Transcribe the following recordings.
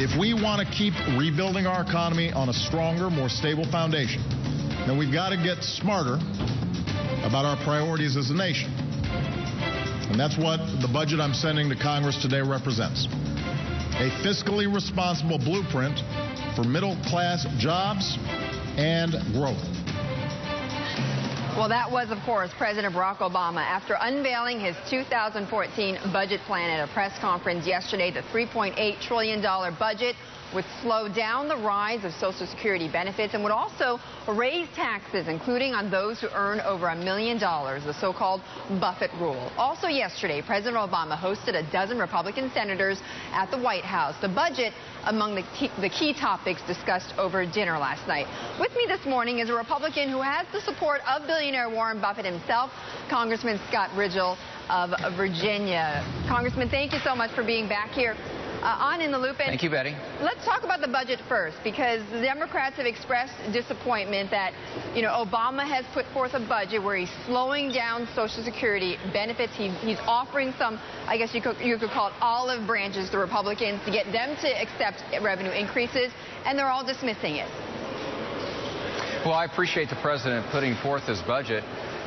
If we want to keep rebuilding our economy on a stronger, more stable foundation, then we've got to get smarter about our priorities as a nation. And that's what the budget I'm sending to Congress today represents. A fiscally responsible blueprint for middle-class jobs and growth. Well, that was, of course, President Barack Obama after unveiling his 2014 budget plan at a press conference yesterday. The $3.8 trillion budget would slow down the rise of Social Security benefits and would also raise taxes, including on those who earn over $1 million, the so-called Buffett rule. Also yesterday, President Obama hosted a dozen Republican senators at the White House. The budget among the key topics discussed over dinner last night. With me this morning is a Republican who has the support of billionaire Warren Buffett himself, Congressman Scott Rigell of Virginia. Congressman, thank you so much for being back here on In the Loop. Thank you, Betty. Let's talk about the budget first, because the Democrats have expressed disappointment that, Obama has put forth a budget where he's slowing down Social Security benefits. He's offering some, I guess you could call it olive branches to Republicans to get them to accept revenue increases, and they're all dismissing it. Well, I appreciate the president putting forth his budget.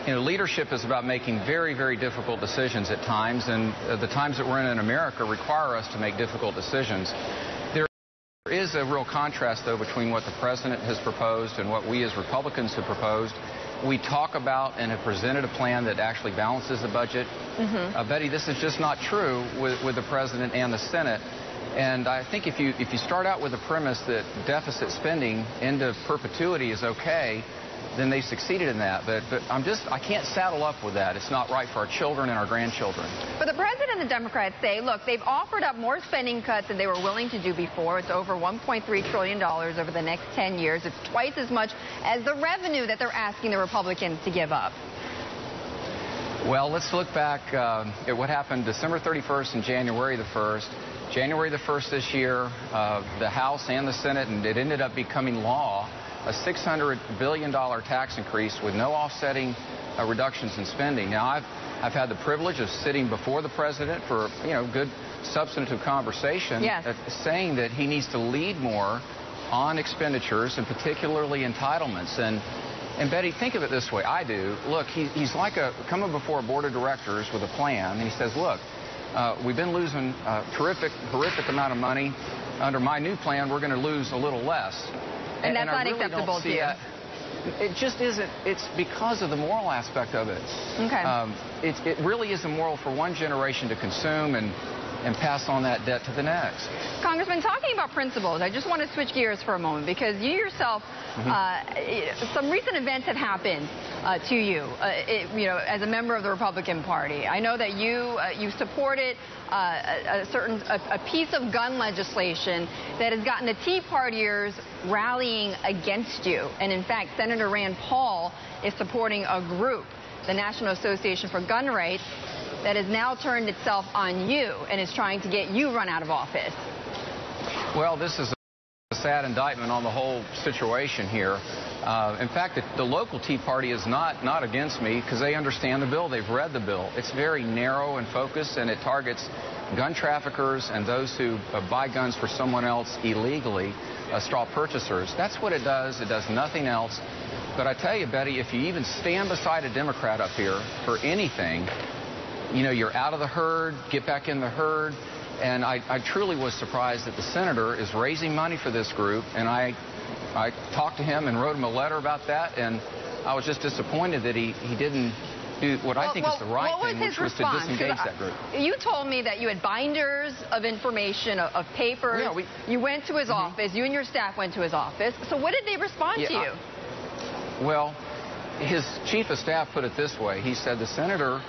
Leadership is about making very, very difficult decisions at times, and the times that we're in America require us to make difficult decisions. There is a real contrast, though, between what the president has proposed and what we as Republicans have proposed. We talk about and have presented a plan that actually balances the budget. Betty, this is just not true with the president and the Senate. And I think if you start out with the premise that deficit spending into perpetuity is okay, then they succeeded in that. But I can't saddle up with that. It's not right for our children and our grandchildren. But the president and the Democrats say, look, they've offered up more spending cuts than they were willing to do before. It's over $1.3 trillion over the next 10 years. It's twice as much as the revenue that they're asking the Republicans to give up. Well, let's look back at what happened December 31st and January the 1st. January the 1st this year, the House and the Senate, and it ended up becoming law, a $600 billion tax increase with no offsetting reductions in spending. Now, I've had the privilege of sitting before the president for, good substantive conversation, saying that he needs to lead more on expenditures and particularly entitlements. And Betty, think of it this way. I do. Look, he's like coming before a board of directors with a plan, and he says, look, we've been losing a horrific amount of money. Under my new plan, we're going to lose a little less. And that's not acceptable to you? It just isn't. It's because of the moral aspect of it. Okay. It really is immoral for one generation to consume and pass on that debt to the next. Congressman, talking about principles, I just want to switch gears for a moment, because you yourself, some recent events have happened to you, as a member of the Republican Party. I know that you supported a piece of gun legislation that has gotten the Tea Partiers rallying against you. And in fact, Senator Rand Paul is supporting a group, the National Association for Gun Rights, that has now turned itself on you and is trying to get you run out of office. Well, this is a sad indictment on the whole situation here. In fact, the local Tea Party is not against me because they understand the bill. They've read the bill. It's very narrow and focused, and it targets gun traffickers and those who buy guns for someone else illegally, straw purchasers. That's what it does. It does nothing else. But I tell you, Betty, if you even stand beside a Democrat up here for anything, you're out of the herd, get back in the herd. And I truly was surprised that the senator is raising money for this group. And I talked to him and wrote him a letter about that. And I was just disappointed that he didn't do what I think is the right thing, which was to disengage that group. You told me that you had binders of information, of papers. Yeah, you went to his office. You and your staff went to his office. So what did they respond to you? Well, his chief of staff put it this way. He said the senator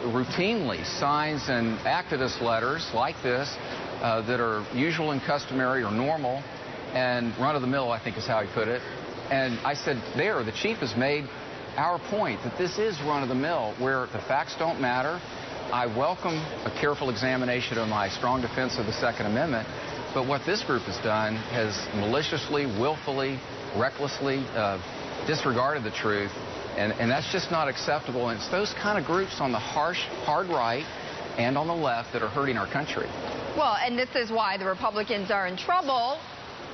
routinely signs and activist letters like this that are usual and customary or normal and run-of-the-mill, I think is how he put it. And I said, the chief has made our point that this is run-of-the-mill, where the facts don't matter. I welcome a careful examination of my strong defense of the Second Amendment, but what this group has done has maliciously, willfully, recklessly disregarded the truth. And that's just not acceptable. And it's those kind of groups on the hard right and on the left that are hurting our country. Well, and this is why the Republicans are in trouble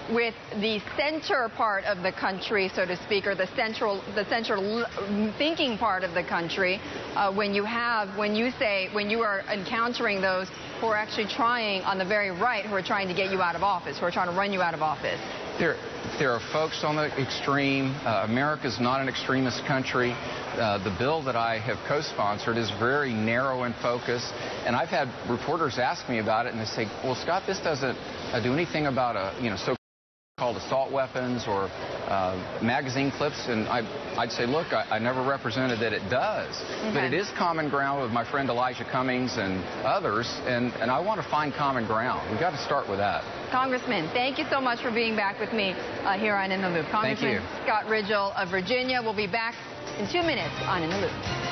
with the center part of the country, so to speak, or the central thinking part of the country, when you are encountering those who are actually trying on the very right, who are trying to get you out of office, who are trying to run you out of office. There are folks on the extreme. America's not an extremist country. The bill that I have co-sponsored is very narrow in focus, and I've had reporters ask me about it, and they say, well, Scott, this doesn't do anything about so-called assault weapons or magazine clips, and I'd say, look, I never represented that it does, but it is common ground with my friend Elijah Cummings and others, and I want to find common ground. We've got to start with that. Congressman, thank you so much for being back with me here on In the Loop. Congressman Scott Rigell of Virginia will be back in 2 minutes on In the Loop.